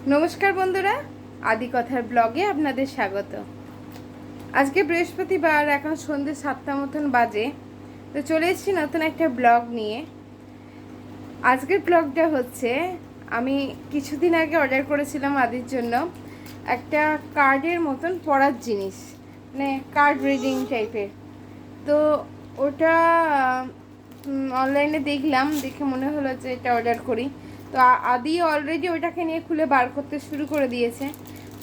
নমস্কার বন্ধুরা, আদি কথার ব্লগে আপনাদের স্বাগত। আজকে বৃহস্পতিবার, এখন সন্ধ্যে 7টা মতন বাজে। তো চলে এসেছি নতুন একটা ব্লগ নিয়ে। আজকের ব্লগটা হচ্ছে, আমি কিছুদিন আগে অর্ডার করেছিলাম আদির জন্য একটা কার্ডের মতন পড়ার জিনিস, মানে কার্ড রিডিং টাইপের। তো ওটা অনলাইনে দেখলাম, দেখে মনে হলো যে এটা অর্ডার করি। তো আদি অলরেডি ওটাকে নিয়ে খুলে বার করতে শুরু করে দিয়েছে।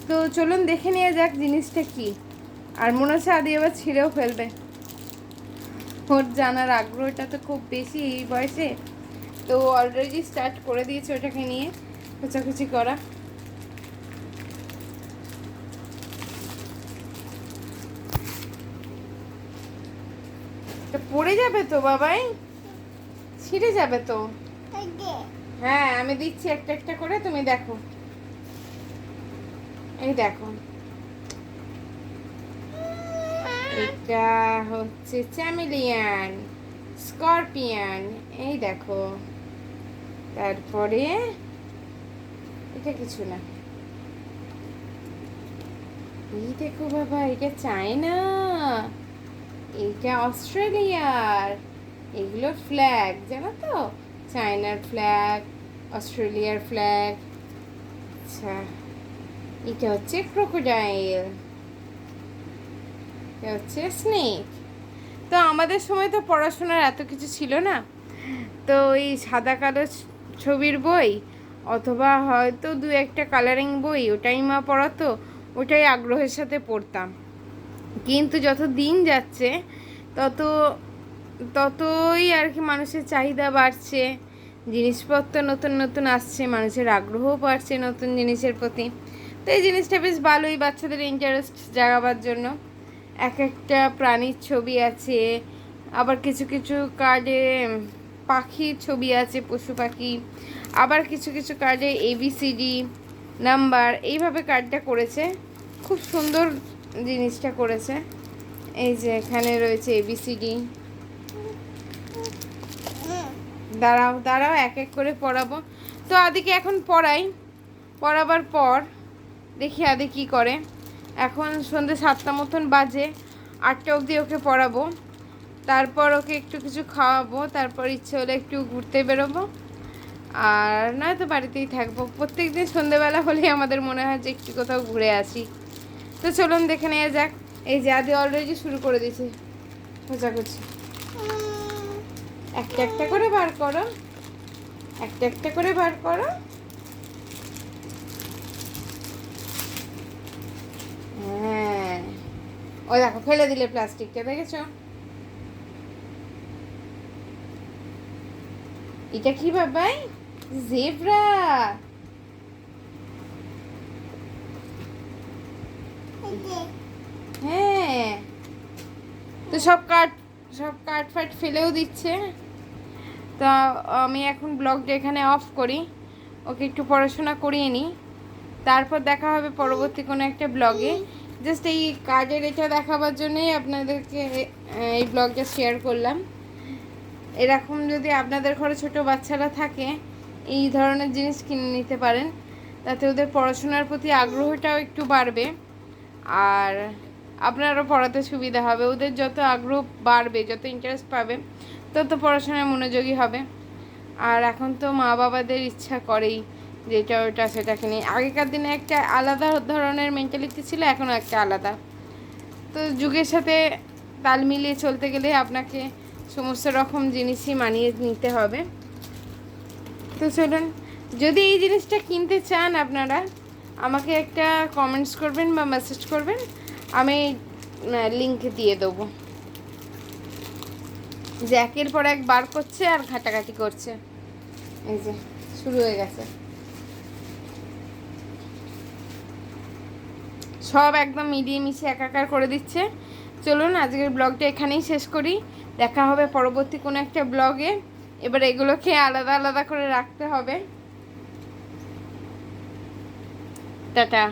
তো চলুন দেখে নিয়ে যাক জিনিসটা কি। আর মনে হচ্ছে আদি এবার ছিঁড়েও ফেলবে, ওর জানার আগ্রহটা তো খুব বেশি এই বয়সে। তো অলরেডি স্টার্ট করে দিয়েছে ওটাকে নিয়ে খোঁচাখুচি করা। পড়ে যাবে তো বাবাই, ছিঁড়ে যাবে তো। হ্যাঁ, আমি দিচ্ছি একটা একটা করে, তুমি দেখো। এই দেখো, এটা হচ্ছে চ্যামেলিয়ান, স্করপিয়ন, এই দেখো। তারপরে এটা কিছু না, এই দেখো বাবা, এটা চায়না, এটা অস্ট্রেলিয়ার। এগুলো ফ্ল্যাগ, জানো তো, চায়নার ফ্ল্যাগ, অস্ট্রেলিয়ার ফ্ল্যাগ। আচ্ছা, এটা হচ্ছে ক্রোকোডাইল, এটা হচ্ছে স্নেক। তো আমাদের সময় তো পড়াশোনার এত কিছু ছিল না, তো এই সাদা কালো ছবির বই অথবা হয়তো দু একটা কালারিং বই, ওটাই মা পড়াতো, ওটাই আগ্রহের সাথে পড়তাম। কিন্তু যত দিন যাচ্ছে তত ততই আর কি মানুষের চাহিদা বাড়ছে, জিনিসপত্র নতুন নতুন আসছে, মানুষের আগ্রহও বাড়ছে নতুন জিনিসের প্রতি। তো এই জিনিসটা বেশ ভালোই, বাচ্চাদের ইন্টারেস্ট জাগাবার জন্য। এক একটা প্রাণীর ছবি আছে, আবার কিছু কিছু কার্ডে পাখির ছবি আছে, পশু পাখি। আবার কিছু কিছু কার্ডে ABCD নাম্বার, এইভাবে কার্ডটা করেছে। খুব সুন্দর জিনিসটা করেছে। এই যে এখানে রয়েছে ABCD। দাঁড়াও দাঁড়াও, এক এক করে পড়াবো। তো আদিকে এখন পড়াই, পড়াবার পর দেখি আদি কি করে। এখন সন্ধ্যে 7টা মতন বাজে, 8টা অবধি ওকে পড়াবো, তারপর ওকে একটু কিছু খাওয়াবো, তারপর ইচ্ছে হলে একটু ঘুরতে বেরোবো, আর নয়তো বাড়িতেই থাকবো। প্রত্যেক দিন সন্ধ্যেবেলা হলেই আমাদের মনে হয় যে একটু কোথাও ঘুরে আসি। তো চলুন দেখে নেওয়া যাক। এই যে আদি অলরেডি শুরু করে দিয়েছে খোঁচাখুচি। একটা একটা করে বার করো, একটা একটা করে বার করো। হ্যাঁ, ও দেখো ফেলে দিলে প্লাস্টিকটা, দেখেছো? এটা কি বাবাই? জেব্রা। হ্যাঁ, তো সব কাঠ ফাট ফেলেও দিচ্ছে। তা আমি এখন ব্লগটা এখানে অফ করি, ওকে একটু পড়াশোনা করিয়ে নিই, তারপর দেখা হবে পরবর্তী কোনো একটা ব্লগে। জাস্ট এই কার্ডের এটা দেখাবার জন্যই আপনাদেরকে এই ব্লগটা শেয়ার করলাম। এরকম যদি আপনাদের ঘরে ছোট বাচ্চারা থাকে, এই ধরনের জিনিস কিনে নিতে পারেন, তাতে ওদের পড়াশোনার প্রতি আগ্রহটাও একটু বাড়বে, আর আপনারও পড়াতে সুবিধা হবে। ওদের যত আগ্রহ বাড়বে, যত ইন্টারেস্ট পাবে, তত পড়াশোনায় মনোযোগী হবে। আর এখন তো মা বাবাদের ইচ্ছা করেই যেটা ওটা সেটাকে নিয়ে। আগেকার দিনে একটা আলাদা ধরনের মেন্টালিটি ছিল, এখনও একটা আলাদা। তো যুগের সাথে তাল মিলিয়ে চলতে গেলে আপনাকে সমস্ত রকম জিনিসই মানিয়ে নিতে হবে। তো চলুন, যদি এই জিনিসটা কিনতে চান আপনারা, আমাকে একটা কমেন্টস করবেন বা মেসেজ করবেন, আমি লিঙ্ক দিয়ে দেবো। যে একের পর এক বার করছে আর ঘাটাঘাটি করছে, এই যে শুরু হয়ে গেছে সব একদম মিলিয়ে মিশিয়ে একাকার করে দিচ্ছে। চলুন আজকের ব্লগটা এখানেই শেষ করি, দেখা হবে পরবর্তী কোনো একটা ব্লগে। এবার এগুলোকে আলাদা আলাদা করে রাখতে হবে। টাটা।